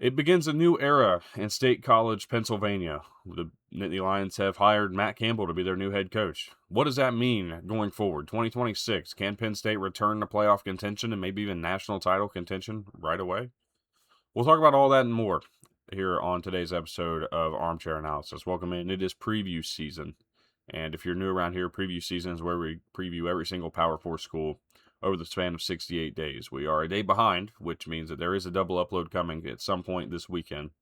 It begins a new era in State College, Pennsylvania. The Nittany Lions have hired Matt Campbell to be their new head coach. What does that mean going forward? 2026, can Penn State return to playoff contention and maybe even national title contention right away? We'll talk about all that and more here on today's episode of Armchair Analysis. Welcome in. It is preview season. And if you're new around here, preview season is where we preview every single Power 4 school over the span of 68 days. We are a day behind, which means that there is a double upload coming at some point this weekend.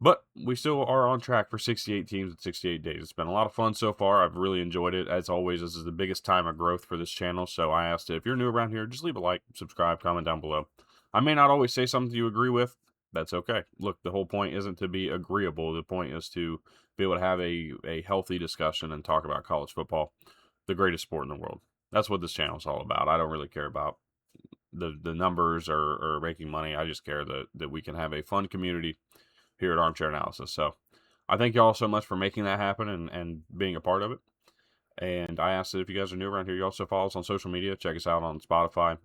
But we still are on track for 68 teams in 68 days. It's been a lot of fun so far. I've really enjoyed it. As always, this is the biggest time of growth for this channel. So I asked if you're new around here, just leave a like, subscribe, comment down below. I may not always say something you agree with. That's okay. Look, the whole point isn't to be agreeable. The point is to be able to have a healthy discussion and talk about college football, the greatest sport in the world. That's what this channel is all about. I don't really care about the numbers or making money. I just care that we can have a fun community here at Armchair Analysis. So I thank you all so much for making that happen and being a part of it. And I ask that if you guys are new around here, you also follow us on social media. Check us out on Spotify.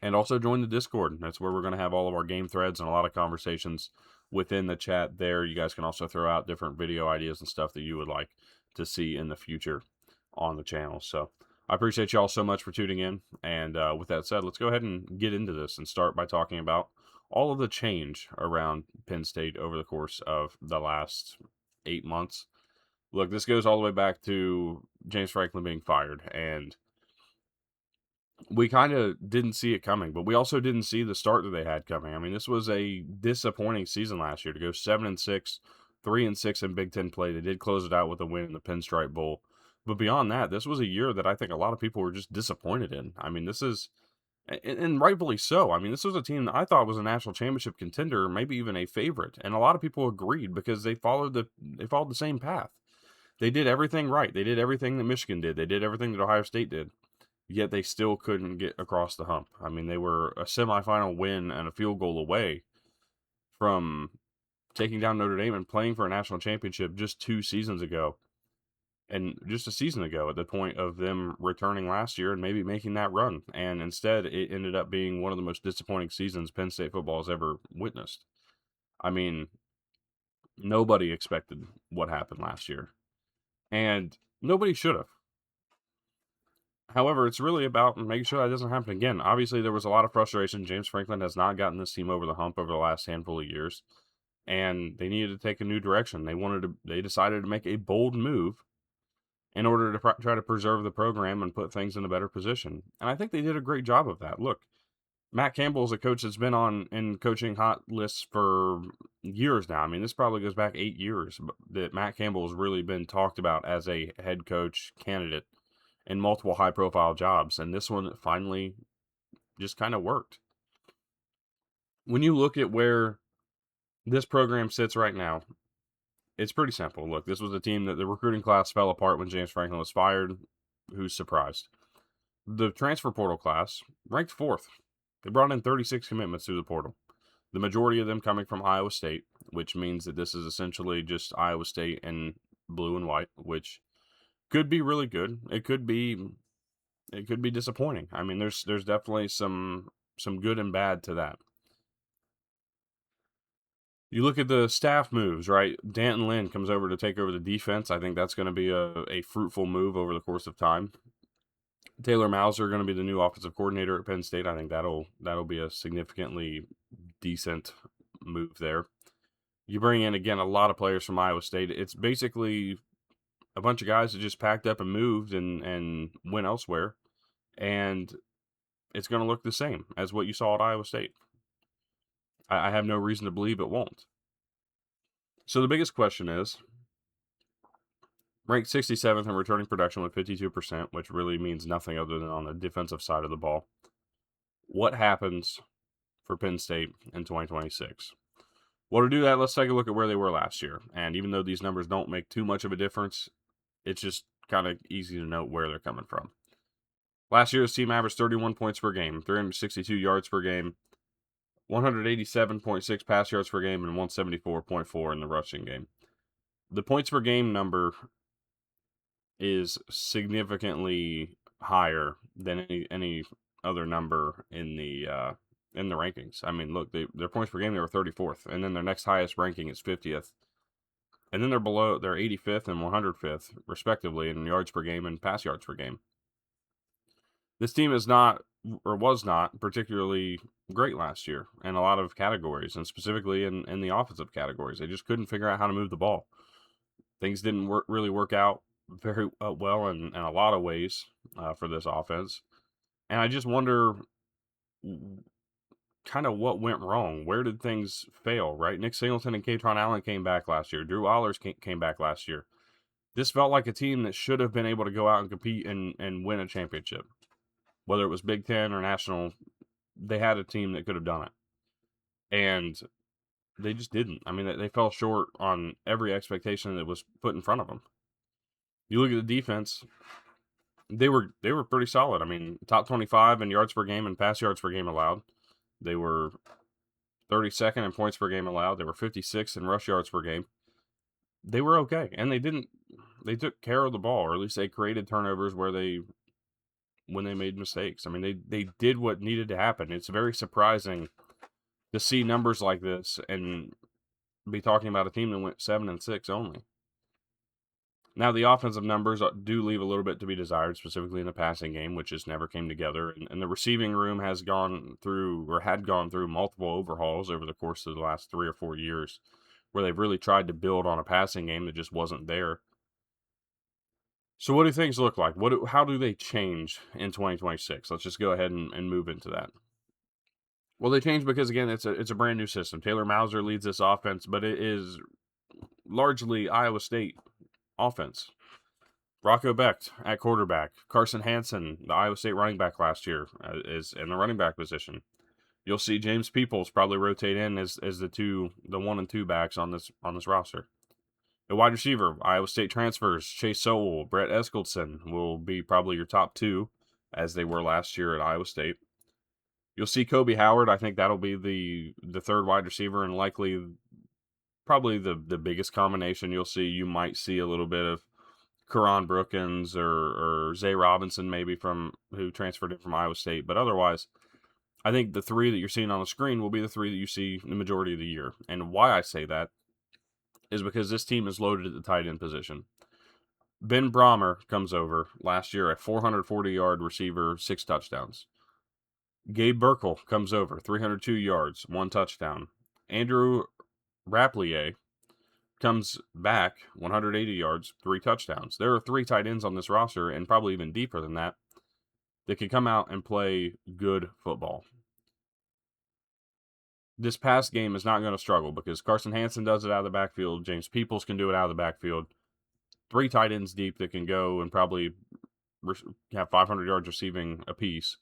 And also join the Discord. That's where we're going to have all of our game threads and a lot of conversations within the chat there. You guys can also throw out different video ideas and stuff that you would like to see in the future on the channel. So I appreciate you all so much for tuning in. And with that said, let's go ahead and get into this and start by talking about all of the change around Penn State over the course of the last 8 months. Look, this goes all the way back to James Franklin being fired, and we kind of didn't see it coming, but we also didn't see the start that they had coming. I mean, this was a disappointing season last year to go 7-6, 3-6 in Big Ten play. They did close it out with a win in the Pinstripe Bowl. But beyond that, this was a year that I think a lot of people were just disappointed in. I mean, this is, and rightfully so. I mean, this was a team that I thought was a national championship contender, maybe even a favorite. And a lot of people agreed because they followed the same path. They did everything right. They did everything that Michigan did. They did everything that Ohio State did. Yet they still couldn't get across the hump. I mean, they were a semifinal win and a field goal away from taking down Notre Dame and playing for a national championship just 2 seasons ago. And just a season ago at the point of them returning last year and maybe making that run. And instead, it ended up being one of the most disappointing seasons Penn State football has ever witnessed. I mean, nobody expected what happened last year. And nobody should have. However, it's really about making sure that doesn't happen again. Obviously, there was a lot of frustration. James Franklin has not gotten this team over the hump over the last handful of years, and they needed to take a new direction. They decided to make a bold move in order to try to preserve the program and put things in a better position. And I think they did a great job of that. Look, Matt Campbell is a coach that's been in coaching hot lists for years now. I mean, this probably goes back 8 years that Matt Campbell has really been talked about as a head coach candidate in multiple high-profile jobs, and this one finally just kind of worked. When you look at where this program sits right now, it's pretty simple. Look, this was a team that the recruiting class fell apart when James Franklin was fired. Who's surprised? The transfer portal class ranked 4th. They brought in 36 commitments through the portal, the majority of them coming from Iowa State, which means that this is essentially just Iowa State in blue and white, which could be really good. It could be disappointing. I mean, there's definitely some good and bad to that. You look at the staff moves, right? Danton Lynn comes over to take over the defense. I think that's going to be a fruitful move over the course of time. Taylor Mauser going to be the new offensive coordinator at Penn State. I think that'll be a significantly decent move there. You bring in, again, a lot of players from Iowa State. It's basically a bunch of guys that just packed up and moved and went elsewhere. And it's going to look the same as what you saw at Iowa State. I have no reason to believe it won't. So the biggest question is, ranked 67th in returning production with 52%, which really means nothing other than on the defensive side of the ball. What happens for Penn State in 2026? Well, to do that, let's take a look at where they were last year. And even though these numbers don't make too much of a difference, it's just kind of easy to note where they're coming from. Last year's team averaged 31 points per game, 362 yards per game, 187.6 pass yards per game, and 174.4 in the rushing game. The points per game number is significantly higher than any other number in the in the rankings. I mean, look, their points per game, they were 34th, and then their next highest ranking is 50th. And then they're 85th and 105th, respectively, in yards per game and pass yards per game. This team is not, or was not, particularly great last year in a lot of categories, and specifically in the offensive categories. They just couldn't figure out how to move the ball. Things didn't really work out very well in a lot of ways for this offense. And I just wonder kind of what went wrong. Where did things fail, right? Nick Singleton and Katron Allen came back last year. Drew Allers came back last year. This felt like a team that should have been able to go out and compete and win a championship. Whether it was Big Ten or national, they had a team that could have done it. And they just didn't. I mean, they fell short on every expectation that was put in front of them. You look at the defense, they were pretty solid. I mean, top 25 in yards per game and pass yards per game allowed. They were 32nd in points per game allowed. They were 56th in rush yards per game. They were okay, and they took care of the ball, or at least they created turnovers when they made mistakes. I mean, they did what needed to happen. It's very surprising to see numbers like this and be talking about a team that went 7-6 only. Now, the offensive numbers do leave a little bit to be desired, specifically in the passing game, which just never came together. And the receiving room had gone through multiple overhauls over the course of the last 3 or 4 years, where they've really tried to build on a passing game that just wasn't there. So what do things look like? How do they change in 2026? Let's just go ahead and move into that. Well, they change because, again, it's a brand new system. Taylor Mauser leads this offense, but it is largely Iowa State offense. Rocco Becht at quarterback. Carson Hansen, the Iowa State running back last year, is in the running back position. You'll see James Peoples probably rotate in as the 1 and 2 backs on this roster. The wide receiver, Iowa State transfers, Chase Sowell, Brett Eskildson will be probably your top 2, as they were last year at Iowa State. You'll see Kobe Howard. I think that'll be the third wide receiver, and likely probably the biggest combination you'll see. You might see a little bit of Karan Brookins or Zay Robinson, maybe, who transferred in from Iowa State. But otherwise, I think the 3 that you're seeing on the screen will be the 3 that you see the majority of the year. And why I say that is because this team is loaded at the tight end position. Ben Brahmer comes over last year, a 440-yard receiver, 6 touchdowns. Gabe Burkle comes over, 302 yards, 1 touchdown. Andrew Rapplier comes back, 180 yards, 3 touchdowns. There are 3 tight ends on this roster, and probably even deeper than that can come out and play good football. This pass game is not going to struggle because Carson Hansen does it out of the backfield. James Peoples can do it out of the backfield. 3 tight ends deep that can go and probably have 500 yards receiving apiece.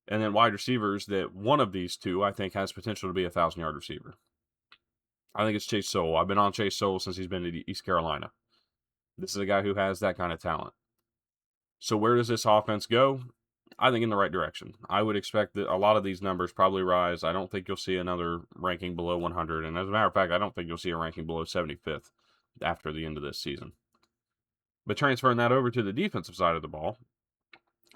And then wide receivers that one of these 2, I think, has potential to be a 1,000-yard receiver. I think it's Chase Sowell. I've been on Chase Sowell since he's been at East Carolina. This is a guy who has that kind of talent. So where does this offense go? I think in the right direction. I would expect that a lot of these numbers probably rise. I don't think you'll see another ranking below 100. And as a matter of fact, I don't think you'll see a ranking below 75th after the end of this season. But transferring that over to the defensive side of the ball,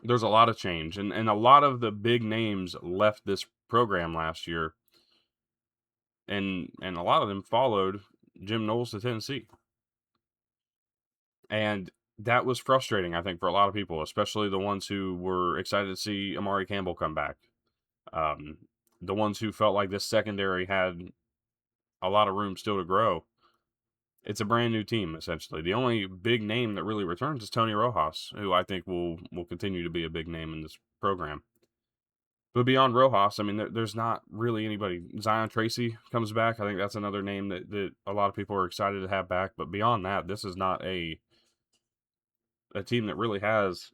there's a lot of change. And a lot of the big names left this program last year. And a lot of them followed Jim Knowles to Tennessee. And that was frustrating, I think, for a lot of people, especially the ones who were excited to see Amari Campbell come back. The ones who felt like this secondary had a lot of room still to grow. It's a brand new team, essentially. The only big name that really returns is Tony Rojas, who I think will continue to be a big name in this program. But beyond Rojas, I mean, there's not really anybody. Zion Tracy comes back. I think that's another name that a lot of people are excited to have back. But beyond that, this is not a team that really has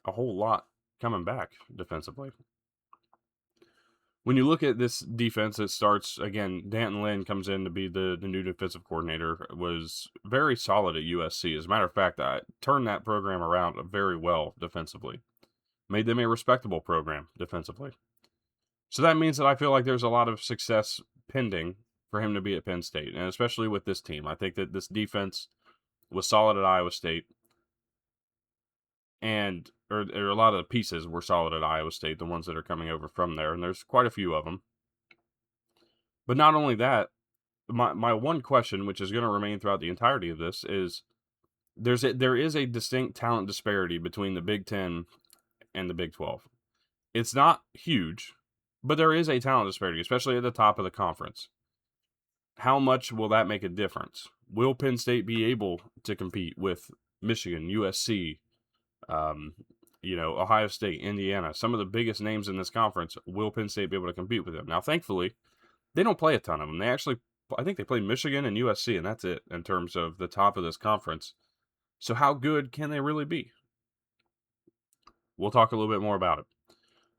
a whole lot coming back defensively. When you look at this defense, it starts, again, Danton Lynn comes in to be the new defensive coordinator, was very solid at USC. As a matter of fact, I turned that program around very well defensively. Made them a respectable program defensively. So that means that I feel like there's a lot of success pending for him to be at Penn State, and especially with this team. I think that this defense was solid at Iowa State, or a lot of the pieces were solid at Iowa State, the ones that are coming over from there, and there's quite a few of them. But not only that, my one question, which is going to remain throughout the entirety of this, is there is a distinct talent disparity between the Big Ten and the Big 12. It's not huge, but there is a talent disparity, especially at the top of the conference. How much will that make a difference? Will Penn State be able to compete with Michigan, USC, Ohio State, Indiana, some of the biggest names in this conference? Will Penn State be able to compete with them? Now, thankfully, they don't play a ton of them. I think they play Michigan and USC, and that's it in terms of the top of this conference. So how good can they really be? We'll talk a little bit more about it.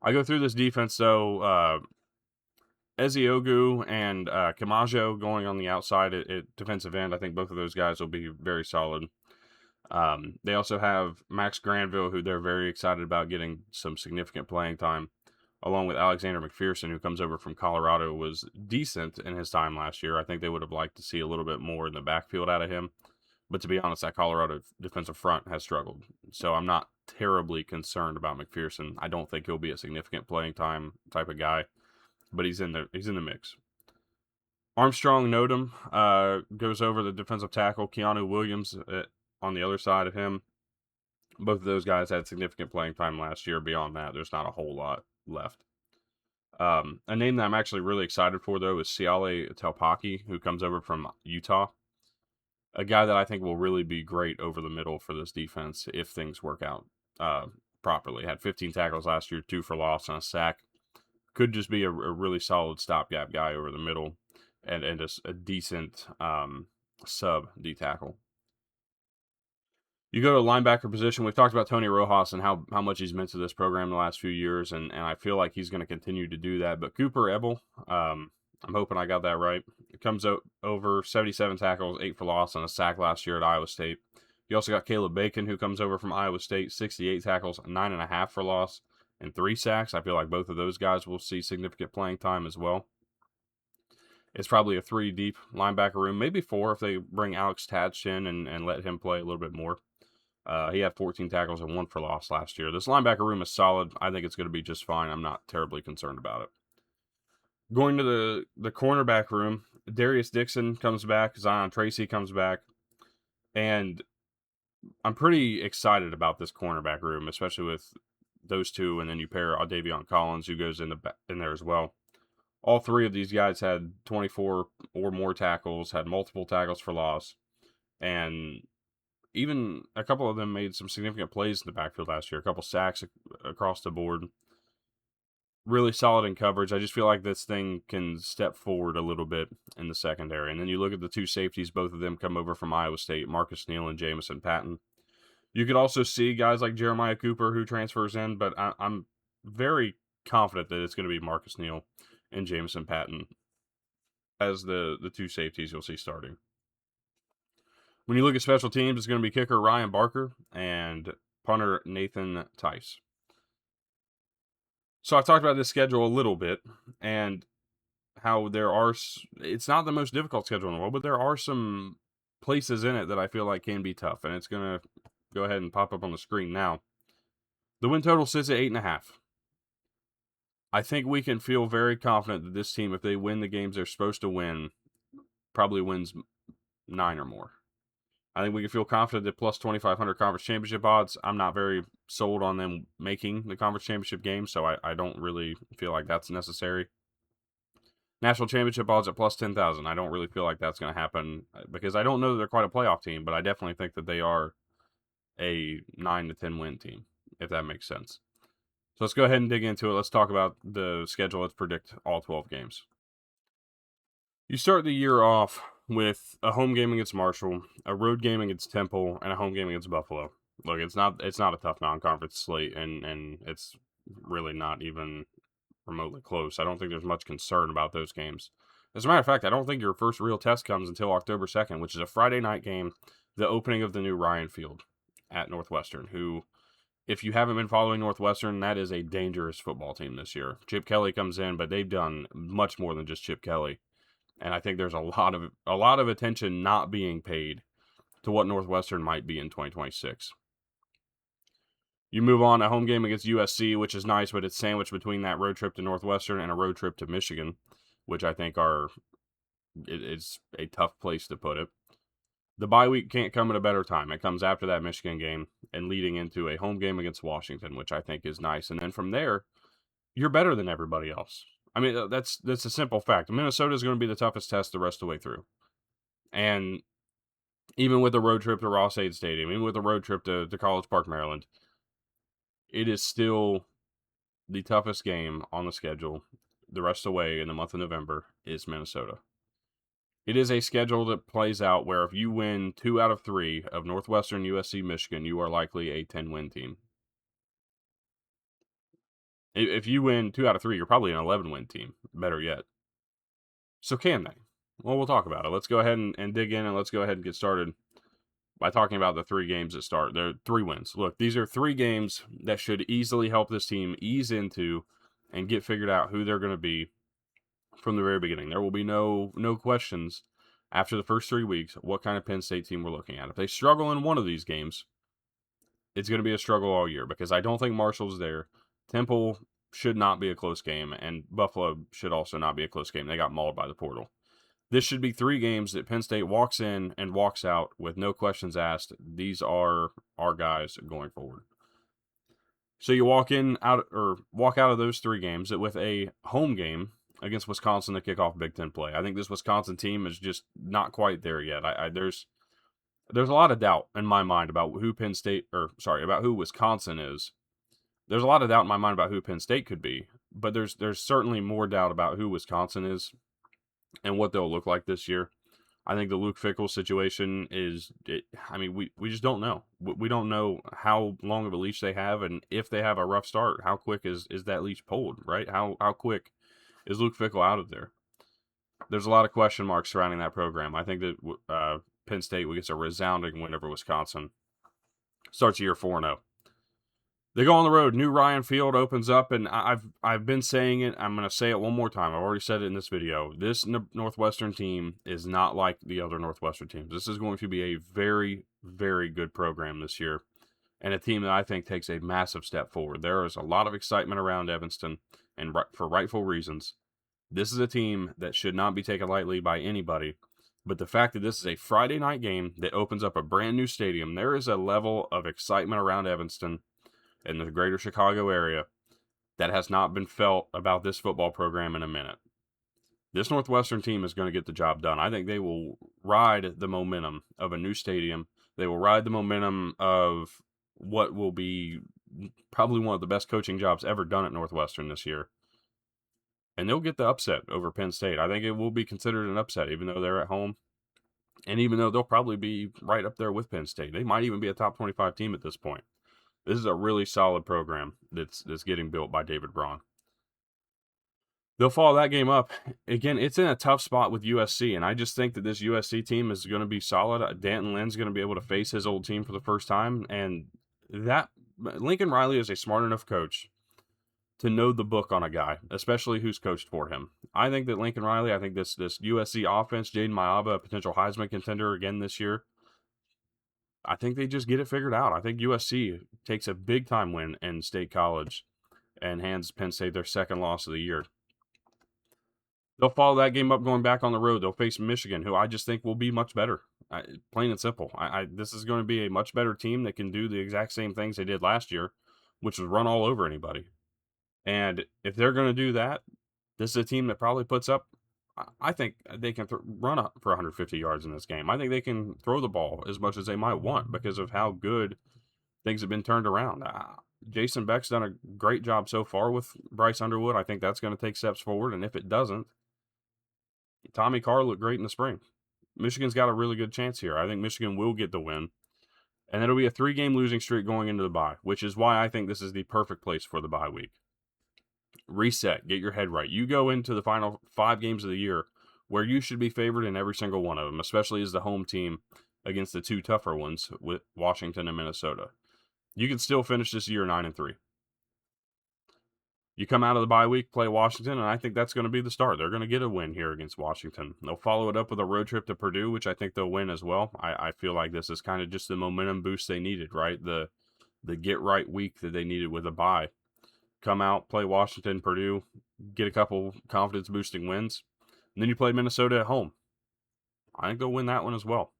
I go through this defense, though. Eziogu and Camajo going on the outside at defensive end. I think both of those guys will be very solid. They also have Max Granville, who they're very excited about getting some significant playing time, along with Alexander McPherson, who comes over from Colorado, was decent in his time last year. I think they would have liked to see a little bit more in the backfield out of him. But to be honest, that Colorado defensive front has struggled. So I'm not terribly concerned about McPherson. I don't think he'll be a significant playing time type of guy, but he's in the mix. Armstrong Nodum goes over the defensive tackle. Keanu Williams on the other side of him. Both of those guys had significant playing time last year. Beyond that, there's not a whole lot left. A name that I'm actually really excited for, though, is Siale Taupaki, who comes over from Utah. A guy that I think will really be great over the middle for this defense if things work out properly. Had 15 tackles last year, 2 for loss, and a sack. Could just be a really solid stopgap guy over the middle and a decent sub D tackle. You go to linebacker position. We've talked about Tony Rojas and how much he's meant to this program the last few years, and I feel like he's going to continue to do that. But Cooper Ebel, I'm hoping I got that right. It comes over 77 tackles, 8 for loss, and a sack last year at Iowa State. You also got Caleb Bacon, who comes over from Iowa State, 68 tackles, 9.5 for loss, and 3 sacks. I feel like both of those guys will see significant playing time as well. It's probably a 3-deep linebacker room, maybe 4 if they bring Alex Tatch in and let him play a little bit more. He had 14 tackles and 1 for loss last year. This linebacker room is solid. I think it's going to be just fine. I'm not terribly concerned about it. Going to the cornerback room, Darius Dixon comes back, Zion Tracy comes back, and I'm pretty excited about this cornerback room, especially with those two, and then you pair Davion Collins, who goes in there as well. All 3 of these guys had 24 or more tackles, had multiple tackles for loss, and even a couple of them made some significant plays in the backfield last year, a couple sacks across the board. Really solid in coverage. I just feel like this thing can step forward a little bit in the secondary. And then you look at the 2 safeties, both of them come over from Iowa State, Marcus Neal and Jamison Patton. You could also see guys like Jeremiah Cooper who transfers in, but I'm very confident that it's going to be Marcus Neal and Jamison Patton as the 2 safeties you'll see starting. When you look at special teams, it's going to be kicker Ryan Barker and punter Nathan Tice. So I've talked about this schedule a little bit and how it's not the most difficult schedule in the world, but there are some places in it that I feel like can be tough, and it's going to go ahead and pop up on the screen now. The win total sits at 8.5. I think we can feel very confident that this team, if they win the games they're supposed to win, probably wins 9 or more. I think we can feel confident that plus 2,500 conference championship odds. I'm not very sold on them making the conference championship game, so I don't really feel like that's necessary. National championship odds at plus 10,000. I don't really feel like that's going to happen because I don't know that they're quite a playoff team, but I definitely think that they are a 9 to 10 win team, if that makes sense. So let's go ahead and dig into it. Let's talk about the schedule. Let's predict all 12 games. You start the year off with a home game against Marshall, a road game against Temple, and a home game against Buffalo. Look, it's not a tough non-conference slate, and it's really not even remotely close. I don't think there's much concern about those games. As a matter of fact, I don't think your first real test comes until October 2nd, which is a Friday night game, the opening of the new Ryan Field at Northwestern, who, if you haven't been following Northwestern, that is a dangerous football team this year. Chip Kelly comes in, but they've done much more than just Chip Kelly. And I think there's a lot of attention not being paid to what Northwestern might be in 2026. You move on a home game against USC, which is nice, but it's sandwiched between that road trip to Northwestern and a road trip to Michigan, which I think it's a tough place to put it. The bye week can't come at a better time. It comes after that Michigan game and leading into a home game against Washington, which I think is nice. And then from there, you're better than everybody else. I mean, that's a simple fact. Minnesota is going to be the toughest test the rest of the way through. And even with a road trip to Ross-Ade Stadium, even with a road trip to College Park, Maryland, it is still the toughest game on the schedule the rest of the way in the month of November is Minnesota. It is a schedule that plays out where if you win 2 out of 3 of Northwestern, USC, Michigan, you are likely a 10-win team. If you win 2 out of 3, you're probably an 11-win team, better yet. So can they? Well, we'll talk about it. Let's go ahead and dig in, and let's go ahead and get started by talking about the 3 games that start. They're 3 wins. Look, these are 3 games that should easily help this team ease into and get figured out who they're going to be from the very beginning. There will be no questions after the first 3 weeks what kind of Penn State team we're looking at. If they struggle in one of these games, it's going to be a struggle all year because I don't think Marshall's there. Temple should not be a close game, and Buffalo should also not be a close game. They got mauled by the portal. This should be 3 games that Penn State walks in and walks out with no questions asked. These are our guys going forward. So you walk out of those 3 games with a home game against Wisconsin to kick off Big Ten play. I think this Wisconsin team is just not quite there yet. There's a lot of doubt in my mind about who about who Wisconsin is. There's a lot of doubt in my mind about who Penn State could be, but there's certainly more doubt about who Wisconsin is and what they'll look like this year. I think the Luke Fickell situation we just don't know. We don't know how long of a leash they have, and if they have a rough start, how quick is that leash pulled, right? How quick is Luke Fickell out of there? There's a lot of question marks surrounding that program. I think that Penn State gets a resounding win over Wisconsin. Starts year 4-0. They go on the road. New Ryan Field opens up, and I've been saying it. I'm going to say it one more time. I've already said it in this video. This Northwestern team is not like the other Northwestern teams. This is going to be a very, very good program this year, and a team that I think takes a massive step forward. There is a lot of excitement around Evanston, and for rightful reasons. This is a team that should not be taken lightly by anybody. But the fact that this is a Friday night game that opens up a brand new stadium, there is a level of excitement around Evanston in the greater Chicago area that has not been felt about this football program in a minute. This Northwestern team is going to get the job done. I think they will ride the momentum of a new stadium. They will ride the momentum of what will be probably one of the best coaching jobs ever done at Northwestern this year. And they'll get the upset over Penn State. I think it will be considered an upset, even though they're at home. And even though they'll probably be right up there with Penn State. They might even be a top 25 team at this point. This is a really solid program that's getting built by David Braun. They'll follow that game up. Again, it's in a tough spot with USC, and I just think that this USC team is going to be solid. Danton Lynn's going to be able to face his old team for the first time, and that Lincoln Riley is a smart enough coach to know the book on a guy, especially who's coached for him. I think that Lincoln Riley, I think this USC offense, Jaden Mayaba, a potential Heisman contender again this year, I think they just get it figured out. I think USC takes a big-time win in State College and hands Penn State their second loss of the year. They'll follow that game up going back on the road. They'll face Michigan, who I just think will be much better. Plain and simple. This is going to be a much better team that can do the exact same things they did last year, which was run all over anybody. And if they're going to do that, this is a team that probably puts up, I think they can run up for 150 yards in this game. I think they can throw the ball as much as they might want because of how good things have been turned around. Jason Beck's done a great job so far with Bryce Underwood. I think that's going to take steps forward. And if it doesn't, Tommy Carr looked great in the spring. Michigan's got a really good chance here. I think Michigan will get the win. And it'll be a 3-game losing streak going into the bye, which is why I think this is the perfect place for the bye week. Reset, get your head right. You go into the final 5 games of the year where you should be favored in every single one of them, especially as the home team against the 2 tougher ones with Washington and Minnesota. You can still finish this year 9-3. You come out of the bye week, play Washington, and I think that's going to be the start. They're going to get a win here against Washington. They'll follow it up with a road trip to Purdue, which I think they'll win as well. I feel like this is kind of just the momentum boost they needed, right? The the get-right week that they needed with a bye. Come out, play Washington, Purdue, get a couple confidence-boosting wins, and then you play Minnesota at home. I think they'll win that one as well.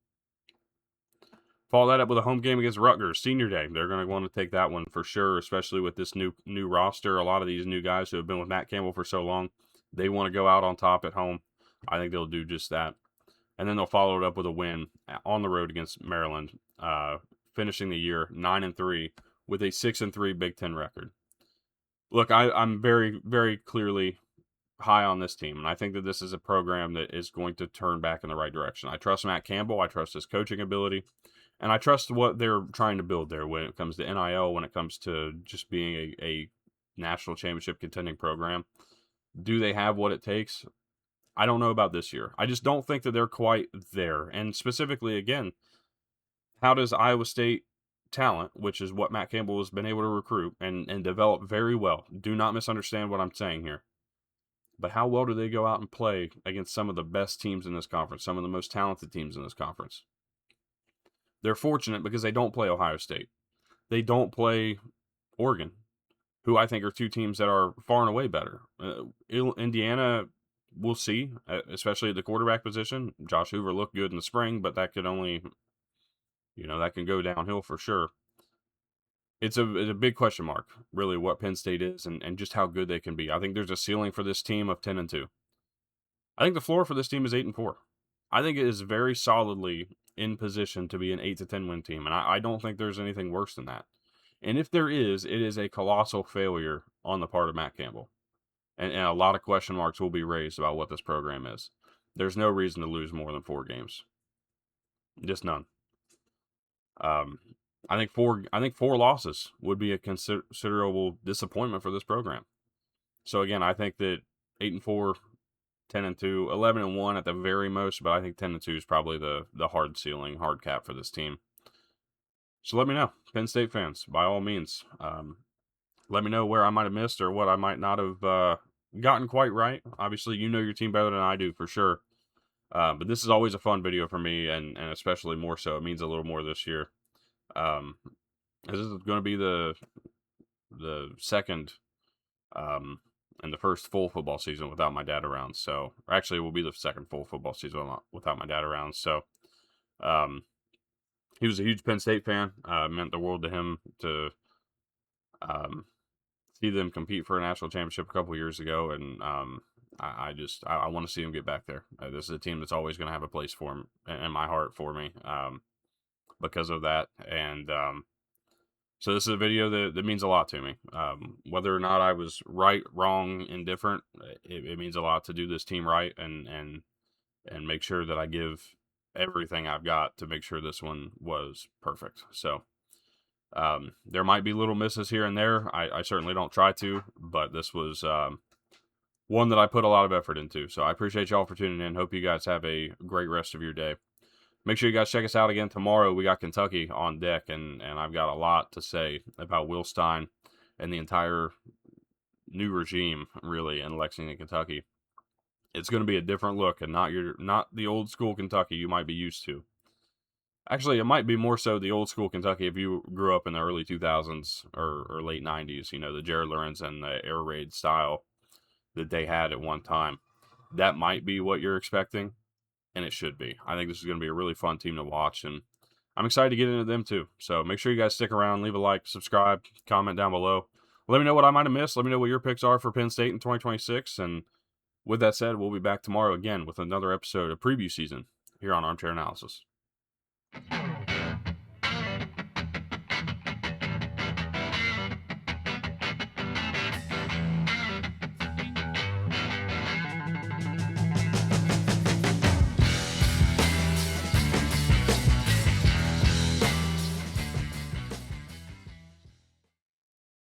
Follow that up with a home game against Rutgers, Senior Day. They're going to want to take that one for sure, especially with this new roster. A lot of these new guys who have been with Matt Campbell for so long, they want to go out on top at home. I think they'll do just that. And then they'll follow it up with a win on the road against Maryland, finishing the year 9-3 with a 6-3 Big Ten record. Look, I'm very, very clearly high on this team, and I think that this is a program that is going to turn back in the right direction. I trust Matt Campbell. I trust his coaching ability. And I trust what they're trying to build there when it comes to NIL, when it comes to just being a national championship contending program. Do they have what it takes? I don't know about this year. I just don't think that they're quite there. And specifically, again, how does Iowa State talent, which is what Matt Campbell has been able to recruit and develop very well. Do not misunderstand what I'm saying here. But how well do they go out and play against some of the best teams in this conference, some of the most talented teams in this conference? They're fortunate because they don't play Ohio State. They don't play Oregon, who I think are two teams that are far and away better. Indiana, we'll see, especially at the quarterback position. Josh Hoover looked good in the spring, but that could only, that can go downhill for sure. It's a big question mark, really, what Penn State is and just how good they can be. I think there's a ceiling for this team of 10-2. I think the floor for this team is 8-4. I think it is very solidly in position to be an 8-10 win team, and I don't think there's anything worse than that. And if there is, it is a colossal failure on the part of Matt Campbell. And a lot of question marks will be raised about what this program is. There's no reason to lose more than 4 games. Just none. I think four losses would be a considerable disappointment for this program. So again, I think that 8-4, 10-2, 11-1 at the very most, but I think 10-2 is probably the hard ceiling, hard cap for this team. So let me know, Penn State fans, by all means. Let me know where I might have missed or what I might not have gotten quite right. Obviously, you know your team better than I do for sure. But this is always a fun video for me, and especially more so. It means a little more this year. This is going to be the second and the first full football season without my dad around. So, actually, it will be the second full football season without my dad around. So, he was a huge Penn State fan. Meant the world to him to see them compete for a national championship a couple years ago, and I want to see him get back there. This is a team that's always going to have a place for him in my heart for me because of that, and so this is a video that means a lot to me. Whether or not I was right, wrong, indifferent, it means a lot to do this team right and make sure that I give everything I've got to make sure this one was perfect. So there might be little misses here and there. I certainly don't try to, but this was one that I put a lot of effort into. So I appreciate y'all for tuning in. Hope you guys have a great rest of your day. Make sure you guys check us out again tomorrow. We got Kentucky on deck, and I've got a lot to say about Will Stein and the entire new regime, really, in Lexington, Kentucky. It's going to be a different look, and not the old school Kentucky you might be used to. Actually, it might be more so the old school Kentucky if you grew up in the early 2000s or late 90s, the Jared Lorenz and the air raid style that they had at one time. That might be what you're expecting, and it should be. I think this is going to be a really fun team to watch, and I'm excited to get into them too. So make sure you guys stick around, leave a like, subscribe, comment down below. Let me know what I might have missed. Let me know what your picks are for Penn State in 2026, and with that said, we'll be back tomorrow again with another episode of preview season here on Armchair Analysis.